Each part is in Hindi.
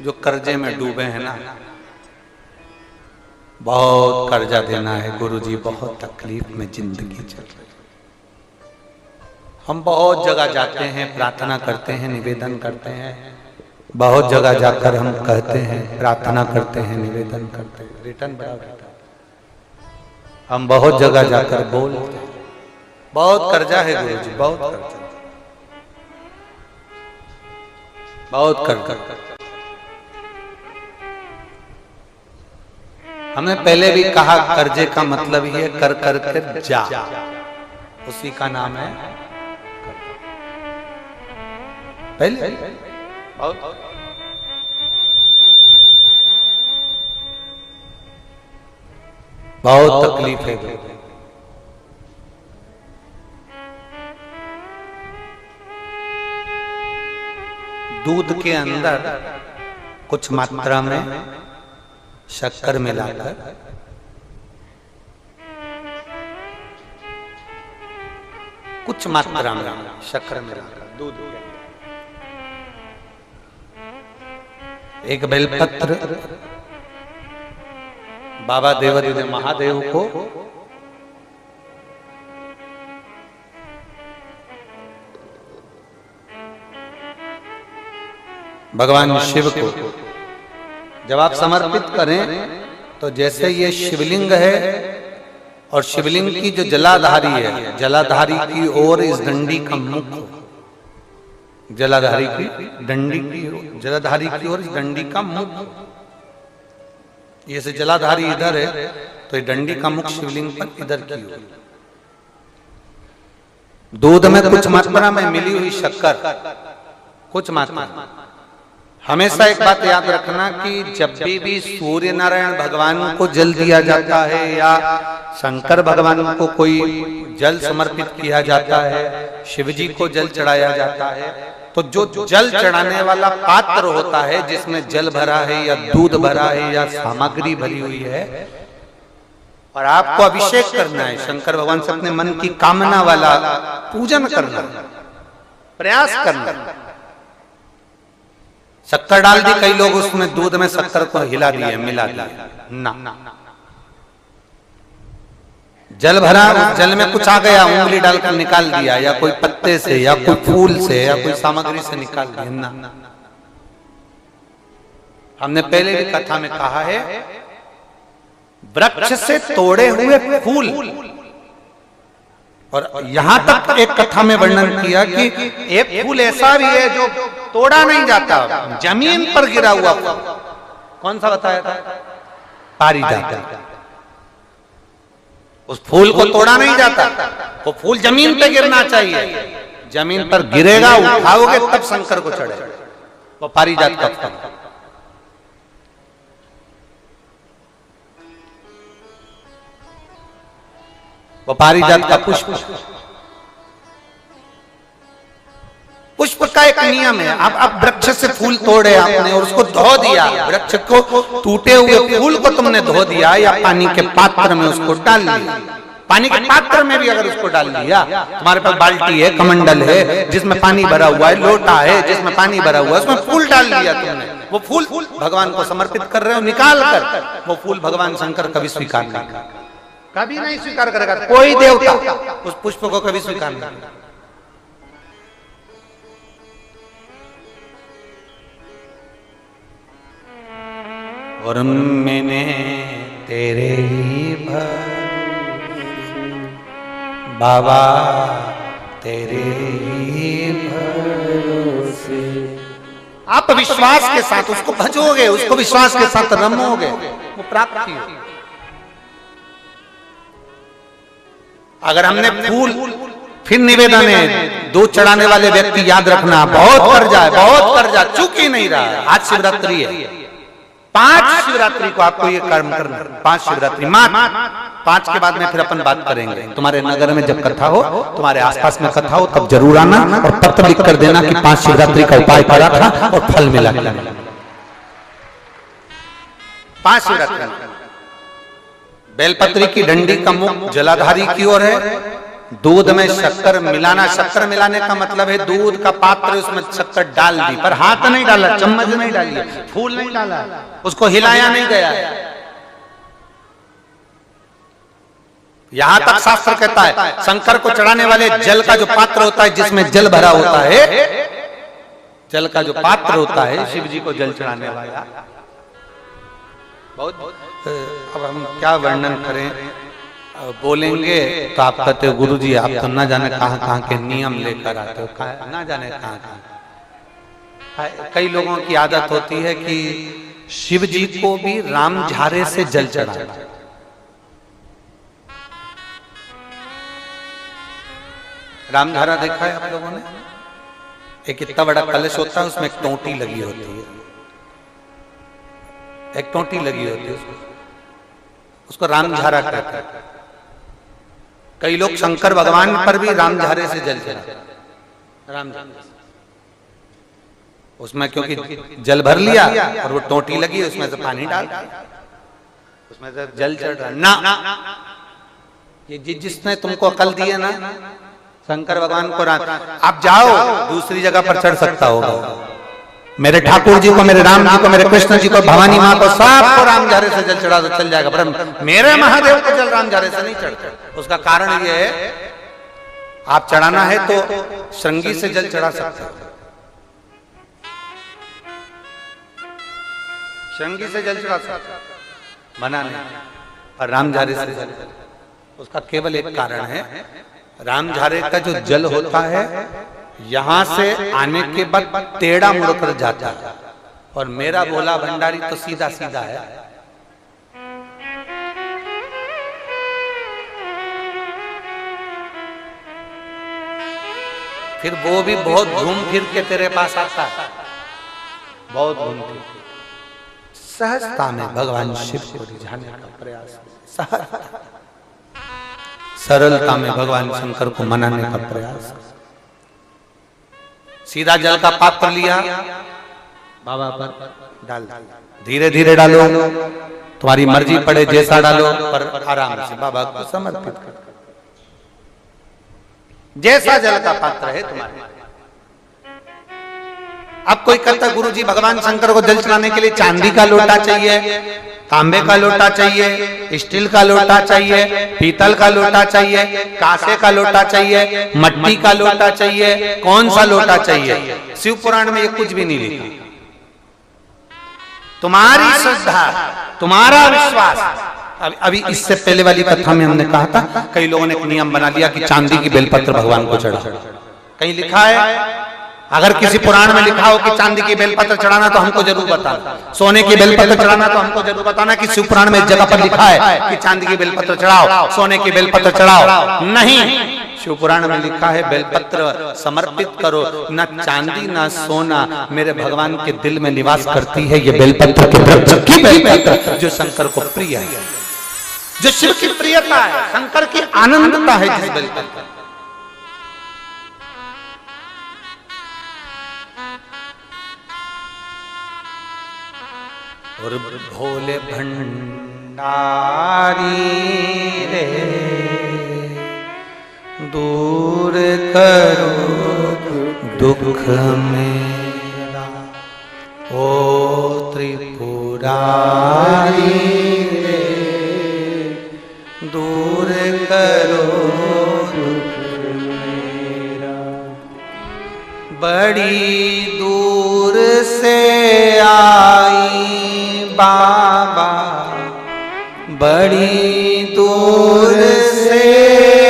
जो कर्जे में डूबे हैं ना, बहुत कर्जा देना है गुरुजी, बहुत तकलीफ में जिंदगी चल रही है। हम बहुत जगह जाते हैं, प्रार्थना करते हैं, निवेदन करते हैं, बहुत जगह जाकर हम कहते हैं, प्रार्थना करते हैं, निवेदन करते हैं, रिटर्न बड़ा रहता है। हम बहुत जगह जाकर बोलते हैं, बहुत कर्जा है गुरुजी, बहुत कर्जा, बहुत कर्जा। हमने पहले भी कहा कर्जे का मतलब ही है कर कर के जा, उसी का नाम है पहले। बहुत तकलीफ है। दूध के अंदर कुछ मात्रा में शक्कर मिलाकर कुछ मात्रा में शक्कर मिलाकर दूध के अंदर एक बेलपत्र बाबा देवादिदेव महादेव को भगवान शिव को जब आप समर्पित करें तो जैसे ये शिवलिंग है और शिवलिंग की जो जलाधारी है, जलाधारी की ओर इस डंडी का मुख, जलाधारी की डंडी की, जलाधारी की ओर इस डंडी का मुख, ये से जलाधारी इधर है तो ये डंडी का मुख शिवलिंग पर इधर की ओर। दूध में कुछ मात्रा में मिली हुई शक्कर, कुछ मात्रा। हमेशा एक बात याद रखना कि जब भी सूर्य नारायण भगवान को जल दिया जाता है या शंकर भगवान को कोई जल समर्पित किया जाता है, शिव जी को जल चढ़ाया जाता है, तो जो जल चढ़ाने वाला पात्र होता है जिसमें जल भरा है या दूध भरा है या सामग्री भरी हुई है और आपको अभिषेक करना है, शंकर भगवान से अपने मन की कामना वाला पूजन करना, प्रयास करना। शक्कर डाल दी, कई लोग उसमें दूध में शक्कर को हिला दिए, मिला दिए ना। जल भरा, जल में कुछ आ गया, उंगली डालकर निकाल दिया या कोई पत्ते से या कोई फूल से या कोई सामग्री से निकाल दिया ना। हमने पहले भी कथा में कहा है, वृक्ष से तोड़े हुए फूल, और यहां तक एक कथा में वर्णन किया कि एक फूल ऐसा भी है जो तोड़ा नहीं जाता, जमीन पर गिरा हुआ फूल। कौन सा बताया था? पारिजात। उस फूल को तोड़ा नहीं जाता, वो फूल जमीन पे गिरना चाहिए, जमीन पर गिरेगा, उठाओगे तब शंकर को चढ़ेगा, वो पारिजात का फल। वो पारिजात का पुष्प, पुष्प का एक नियम है। अब वृक्ष से फूल तोड़े आपने और उसको धो दिया, वृक्ष को टूटे हुए फूल को तुमने धो दिया या पानी के पात्र में उसको डाल दिया, पानी के पात्र में भी अगर उसको डाल दिया, तुम्हारे पास बाल्टी है, कमंडल है जिसमें पानी भरा हुआ है, लोटा है जिसमें पानी भरा हुआ है, उसमें फूल डाल दिया तुमने, वो फूल भगवान को समर्पित कर रहे हो, निकाल कर वो फूल भगवान शंकर कभी स्वीकार नहीं करेगा, कभी नहीं स्वीकार करेगा, कोई देवता उस पुष्प को कभी स्वीकार नहीं करेगा। और मैंने तेरे ही बाबा तेरे ही भरोसे, आप विश्वास के साथ उसको भजोगे, उसको विश्वास के साथ रमोगे, वो प्राप्ति होगी। अगर हमने फूल, फिर निवेदन है, दूध चढ़ाने वाले व्यक्ति याद रखना, बहुत कर्जा है, बहुत कर्जा, चूक ही नहीं रहा है। आज शिवरात्रि है, 5 शिवरात्रि को आपको ये कर्म करना, 5 शिवरात्रि, 5 के बाद में फिर अपन बात करेंगे। तुम्हारे नगर में जब कथा हो, तुम्हारे आसपास में कथा हो, तब जरूर आना और पत्र लिख कर देना कि 5 शिवरात्रि का उपाय करा था और फल मिला। 5 शिवरात्रि बेलपत्री की डंडी का मुख जलाधारी की ओर है दूध में शक्कर मिलाना, शक्कर मिलाने का मतलब है दूध का पात्र उसमें शक्कर डाल दी, पर हाथ नहीं डाला, चम्मच नहीं डाली, फूल नहीं डाला, उसको हिलाया नहीं गया। यहां तक शास्त्र कहता है शंकर को चढ़ाने वाले जल का जो पात्र होता है, जिसमें जल भरा होता है, जल का जो पात्र होता है शिव जी को जल चढ़ाने वाला, बहुत अब हम क्या वर्णन करें, बोलेंगे तो आप कहते हो गुरु जी आप तो ना जाने कहां कहां के नियम लेकर आते हो, ना जाने कहां कहां। कई लोगों की आदत होती है कि शिव जी को भी राम झारे से जल चढ़ाना। रामधारा देखा है आप लोगों ने? एक इतना बड़ा कलश होता है, उसमें एक टोंटी लगी होती है, एक टोंटी लगी होती है, उसको रामझारा कहते हैं। कई लोग शंकर भगवान पर भी रामझारे से जल चढ़ाते हैं, रामझारे उसमें, क्योंकि जल भर लिया और वो टोंटी लगी, उसमें से पानी डाल, उसमें से जल चढ़ रहा ना। ये जिसने तुमको अकल दी है ना, शंकर भगवान को आप जाओ दूसरी जगह पर चढ़ सकता होगा, मेरे ठाकुर जी को, मेरे राम जी को, मेरे कृष्ण जी को, भवानी माँ को, सबको रामझारे से जल चढ़ा तो चल जाएगा, पर मेरे महादेव को जल रामझारे से नहीं चढ़ता। उसका कारण ये है, आप चढ़ाना है तो श्रृंगी से जल चढ़ा सकते हो, श्रृंगी से जल चढ़ा सकते हो, मना नहीं, पर रामझारे से जल, उसका केवल एक कारण है, रामझारे का जो जल होता है यहां से आने के बाद टेढ़ा मुड़कर जाता है, और मेरा भोला भंडारी तो सीधा सीधा है। फिर वो भी बहुत घूम फिर के तेरे पास आता है, बहुत घूम फिर, सहजता में भगवान शिव को रिझाने का प्रयास, सहजता, सरलता में भगवान शंकर को मनाने का प्रयास। सीधा जल का पात्र लिया, बाबा पर डाल, धीरे धीरे डालो, तुम्हारी मर्जी पड़े जैसा डालो, पर आराम से बाबा को समर्पित कर, जैसा जल का पात्र है तुम्हारे। अब कोई कहता गुरु जी भगवान शंकर को जल चढ़ाने के लिए चांदी का लोटा चाहिए, तांबे का लोटा चाहिए, स्टील का लोटा चाहिए, पीतल का लोटा चाहिए, कांसे का लोटा चाहिए, मट्टी का लोटा चाहिए, कौन सा लोटा चाहिए? शिव पुराण में ये कुछ भी नहीं लिखा। तुम्हारी श्रद्धा, तुम्हारा विश्वास। अभी इससे पहले वाली कथा में हमने कहा था, कई लोगों ने एक नियम बना लिया कि चांदी की बेलपत्र भगवान को चढ़ा। कहीं लिखा है? अगर किसी पुराण में लिखा हो कि चांदी की बेलपत्र चढ़ाना तो हमको जरूर बताना, सोने की बेलपत्र चढ़ाना तो हमको जरूर बताना कि शिव पुराण में इस जगह पर लिखा है कि चांदी की बेलपत्र चढ़ाओ, सोने की बेलपत्र चढ़ाओ। नहीं, शिव पुराण में लिखा है बेलपत्र समर्पित करो, न चांदी न सोना मेरे भगवान के दिल में निवास करती है ये बेलपत्र के वृक्ष की बेलपत्र, जो शंकर को प्रिय है, जो शिव की प्रियता है, शंकर की आनंदता है जिस बेलपत्र। और भोले भंडारी रे दूर करो दुख मेरा, ओ त्रिपुरारी रे दूर करो दुख मेरा। बड़ी दूर से आई बाबा, बड़ी दूर से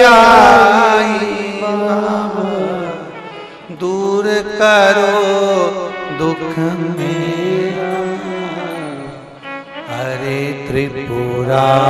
आई बाबा, दूर करो दुख मेरा, अरे त्रिपुरारी